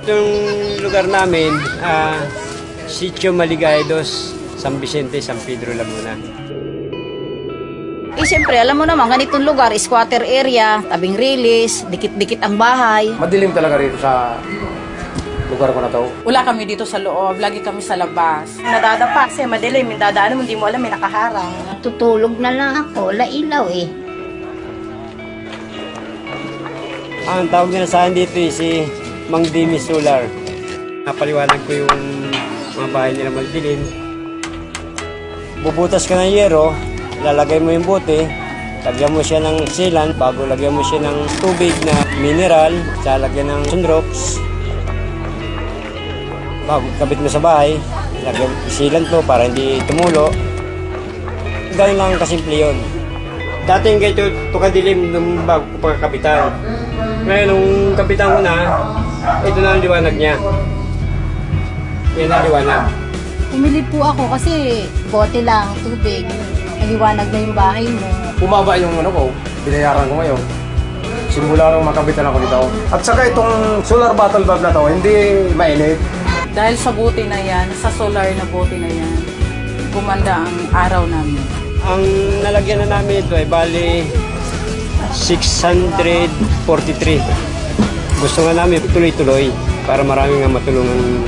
Itong lugar namin, Sitio Maligaya 2, San Vicente, San Pedro, Laguna. Siyempre, alam mo naman, ganitong lugar, squatter area, tabing release, dikit-dikit ang bahay. Madilim talaga rito sa lugar ko na to. Wala kami dito sa loob, lagi kami sa labas. Nadadapa kasi madilim, yung dadaan mo, hindi mo alam, may nakaharang. Tutulog na lang ako, wala ilaw eh. Ang tawag nila sa akin dito si Mang Dimi Solar. Napaliwanag ko yung mga bahay nila magdilim. Bubutas ka ng yero, lalagay mo yung bote, lagyan mo siya ng sealant, bago lagyan mo siya ng tubig na mineral, lagyan ng sunrocks. Bago kabit mo sa bahay, lagyan sealant mo para hindi tumulo. Ganun lang kasimple yun. Dati yung ganito, tukadilim nung bago ko pagkakapitan. Ngayon, nung kapitan ko na, ito na ang liwanag niya. Yan ang liwanag. Pumili po ako kasi bote lang, tubig. Maliwanag na yung bahay mo. Bumaba yung ano ko, binayaran ko ngayon. Simula nung makabitan ako dito. At saka itong solar bottle bulb na to, hindi mainit. Dahil sa buti na yan, sa solar na buti na yan, gumanda ang araw namin. Ang nalagyan na namin ito ay bali 643. Gusto nga namin tuloy-tuloy para marami nga matulungan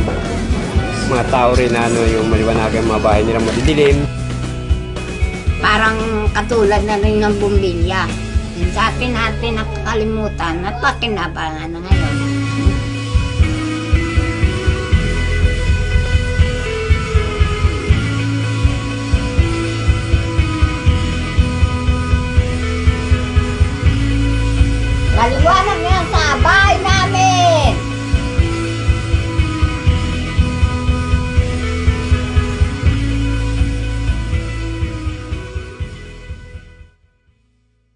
mga tao rin na yung maliwanagan mga bahay nila madidilim. Parang katulad na rin ng bumbilya. Sa atin natin nakakalimutan at pakinabangan na ngayon.